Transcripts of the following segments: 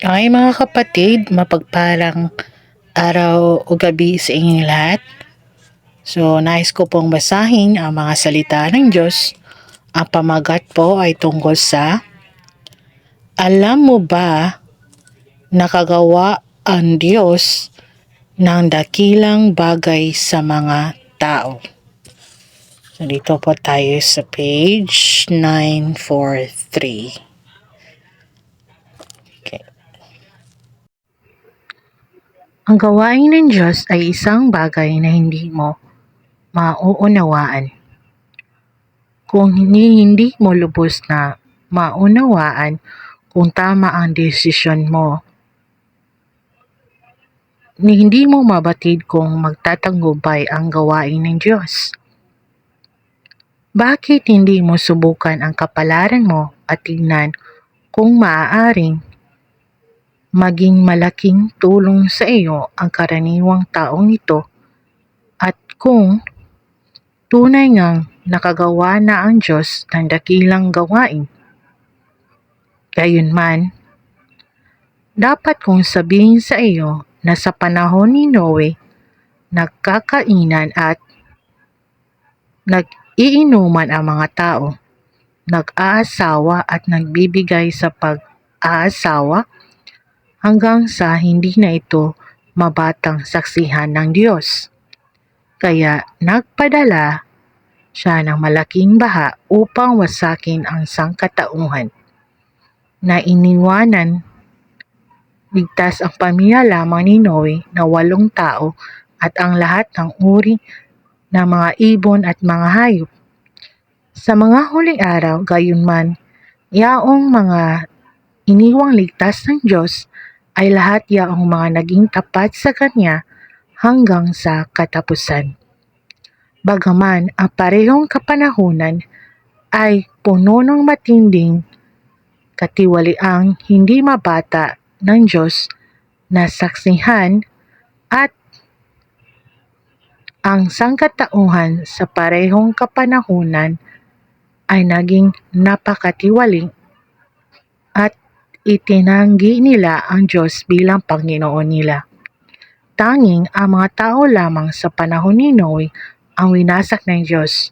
Ay mga kapatid, mapagpalang araw o gabi sa inyong lahat. So, nais ko pong basahin ang mga salita ng Diyos. Ang pamagat po ay tungkol sa alam mo ba nakagawa ang Diyos ng dakilang bagay sa mga tao? So, dito po tayo sa page 943. Okay. Ang gawain ng Diyos ay isang bagay na hindi mo mauunawaan. Kung hindi mo lubos na maunawaan kung tama ang desisyon mo, hindi mo mabatid kung magtatagumpay ang gawain ng Diyos. Bakit hindi mo subukan ang kapalaran mo at tingnan kung maaaring maging malaking tulong sa iyo ang karaniwang taong ito at kung tunay ngang nakagawa na ang Diyos ng dakilang gawain? Gayunman, dapat kong sabihin sa iyo na sa panahon ni Noe, nagkakainan at nag-iinuman ang mga tao, nag-aasawa at nagbibigay sa pag-aasawa hanggang sa hindi na ito mabatang saksihan ng Diyos. Kaya nagpadala siya ng malaking baha upang wasakin ang sangkatauhan na iniwanan. Ligtas ang pamilya lamang ni Noe na 8 tao at ang lahat ng uri ng mga ibon at mga hayop. Sa mga huling araw, gayunman, yaong mga iniwang ligtas ng Diyos ay lahat yaong mga naging tapat sa Kanya hanggang sa katapusan. Bagaman ang parehong kapanahunan ay puno ng matinding katiwaliang hindi mabata ng Diyos na saksihan at ang sangkatauhan sa parehong kapanahunan ay naging napakatiwali at itinanggi nila ang Diyos bilang Panginoon nila. Tanging ang mga tao lamang sa panahon ni Noe ang winasak ng Diyos.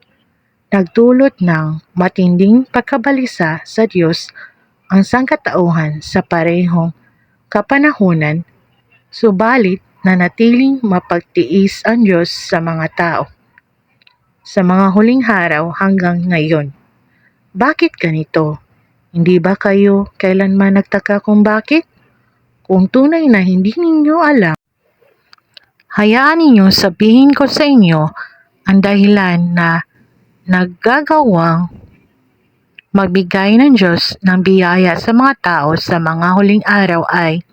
Nagdulot ng matinding pagkabalisa sa Diyos ang sangkatauhan sa parehong kapanahunan, subalit nanatiling mapagtiis ang Diyos sa mga tao sa mga huling araw hanggang ngayon. Bakit ganito? Hindi ba kayo kailanman nagtaka kung bakit? Kung tunay na hindi ninyo alam, hayaan ninyo sabihin ko sa inyo ang dahilan na naggagawang magbigay ng Diyos ng biyaya sa mga tao sa mga huling araw ay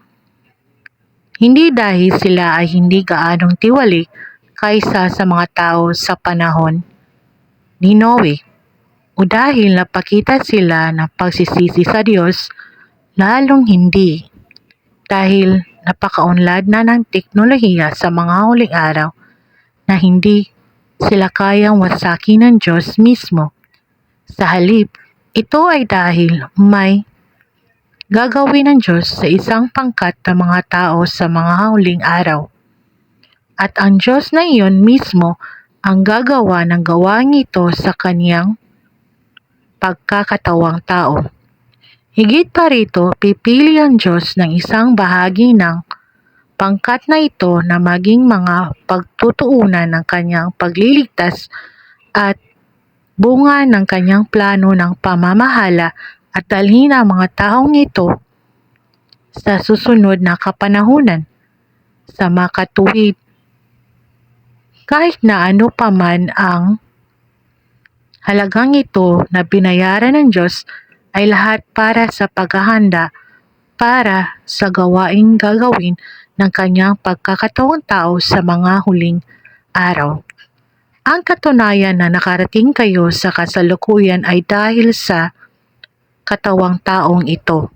hindi dahil sila ay hindi gaanong tiwali kaysa sa mga tao sa panahon ni Noe, o dahil napakita sila ng pagsisisi sa Diyos, lalong hindi. Dahil napakaunlad na ng teknolohiya sa mga huling araw na hindi sila kayang wasakin ng Diyos mismo. Sa halip, ito ay dahil may gagawin ng Diyos sa isang pangkat ng mga tao sa mga huling araw. At ang Diyos na iyon mismo ang gagawa ng gawain ito sa kaniyang pagkakatawang tao. Higit pa rito, pipili ang Diyos ng isang bahagi ng pangkat na ito na maging mga pagtutuunan ng kanyang pagliligtas at bunga ng kanyang plano ng pamamahala at dalhin ang mga taong ito sa susunod na kapanahunan sa makatuwid. Kahit na ano pa man ang halagang ito na binayaran ng Diyos ay lahat para sa paghahanda para sa gawaing gagawin ng kanyang pagkakatawang tao sa mga huling araw. Ang katunayan na nakarating kayo sa kasalukuyan ay dahil sa katawang taong ito.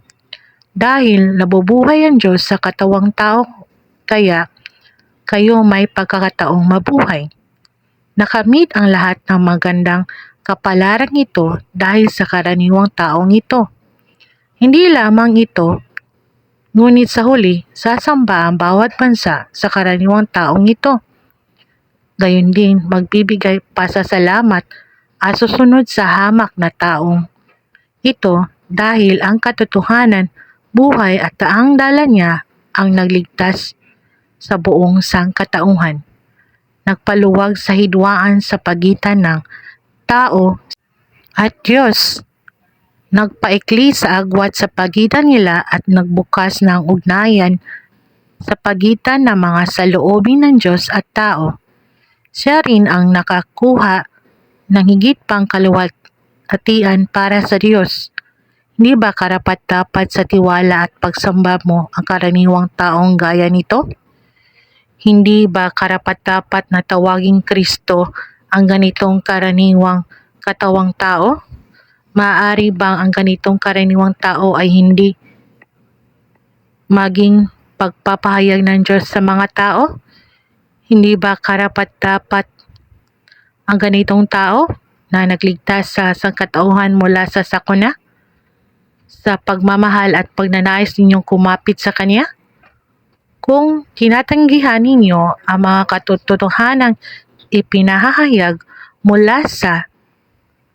Dahil nabubuhay ang Diyos sa katawang tao, kaya kayo may pagkakataong mabuhay. Nakamit ang lahat ng magandang kapalaran ito dahil sa karaniwang taong ito. Hindi lamang ito Ngunit sa huli, sasamba ang bawat bansa sa karaniwang taong ito. Gayon din, magbibigay pasasalamat at susunod sa hamak na taong ito dahil ang katotohanan, buhay at taang dala niya ang nagligtas sa buong sangkatauhan. Nagpaluwag sa hidwaan sa pagitan ng tao at Diyos. Nagpaikli sa agwat sa pagitan nila at nagbukas ng ugnayan sa pagitan ng mga saloobin ng Diyos at tao. Siya rin ang nakakuha ng higit pang kaluwalhatian para sa Diyos. Hindi ba karapat-dapat sa tiwala at pagsamba mo ang karaniwang taong gaya nito? Hindi ba karapat-dapat na tawaging Kristo ang ganitong karaniwang katawang tao? Maaari bang ang ganitong karaniwang tao ay hindi maging pagpapahayag ng Diyos sa mga tao? Hindi ba karapat-dapat ang ganitong tao na nagligtas sa sangkatauhan mula sa sakuna? Sa pagmamahal at pagnanais ninyong kumapit sa Kanya? Kung tinatanggihan ninyo ang mga katotohanang ipinahahayag mula sa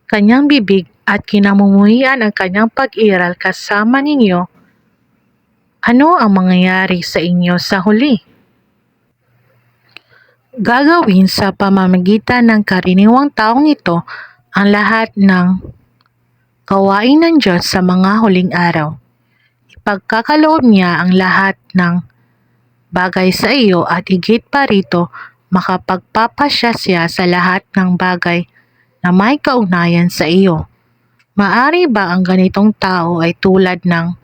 Kanyang bibig at kinamumuhian ang Kanyang pag-iral kasama ninyo, ano ang mangyayari sa inyo sa huli? Gagawin sa pamamagitan ng karaniwang taong ito ang lahat ng gawain ng Diyos sa mga huling araw. Ipagkakaloob niya ang lahat ng bagay sa iyo at higit pa rito, makapagpapasya siya sa lahat ng bagay na may kaugnayan sa iyo. Maari ba ang ganitong tao ay tulad ng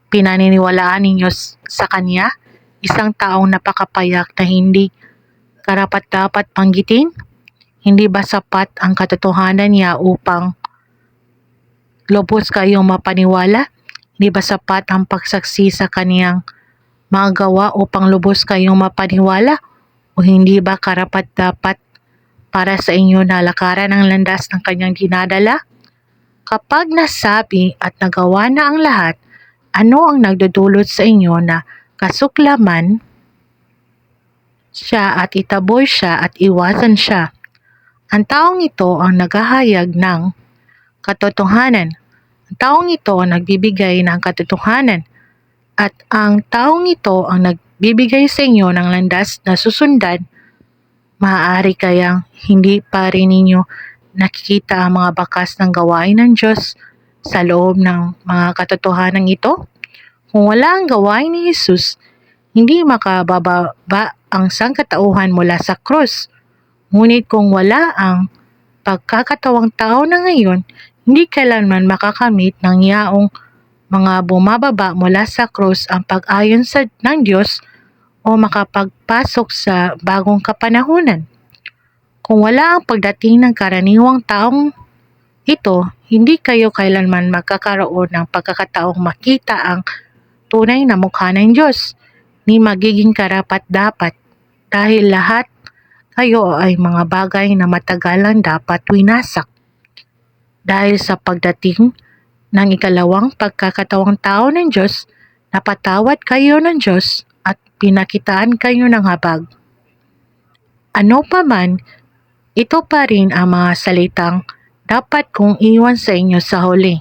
pinaniniwalaan ninyo sa Kanya? Isang taong napakapayak na hindi karapat-dapat panggitin? Hindi ba sapat ang katotohanan niya upang lubos kayong mapaniwala? Hindi ba sapat ang pagsaksi sa Kaniyang mga gawa upang lubos kayong mapaniwala? O hindi ba karapat-dapat para sa inyo na lakaran ang landas ng Kanyang dinadala? Kapag nasabi at nagawa na ang lahat, ano ang nagdudulot sa inyo na kasuklaman siya at itaboy siya at iwasan siya? Ang taong ito ang naghahayag ng katotohanan. Ang taong ito ang nagbibigay ng katotohanan. At ang taong ito ang nagbibigay sa inyo ng landas na susundan. Maaari kayang hindi pa rin ninyo nakikita ang mga bakas ng gawain ng Diyos sa loob ng mga katotohanan ito? Kung wala ang gawain ni Jesus, hindi makabababa ang sangkatauhan mula sa krus. Ngunit kung wala ang pagkakatawang tao na ngayon, hindi kailanman makakamit ng yaong mga bumababa mula sa krus ang pag-ayon ng Diyos o makapagpasok sa bagong kapanahunan. Kung wala ang pagdating ng karaniwang taong ito, hindi kayo kailanman magkakaroon ng pagkakataong makita ang tunay na mukha ng Diyos, ni magiging karapat-dapat dahil lahat kayo ay mga bagay na matagalan dapat winasak. Dahil sa pagdating ng ikalawang pagkakatawang tao ng Diyos, napatawad kayo ng Diyos at pinakitaan kayo ng habag. Ano pa man, ito pa rin ang mga salitang dapat kong iwan sa inyo sa huli.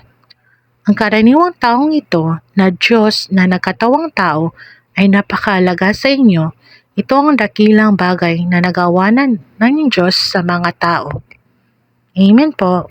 Ang karaniwang taong ito na Diyos na nagkatawang tao ay napakahalaga sa inyo. Ito ang dakilang bagay na nagawa ng Diyos sa mga tao. Amen po.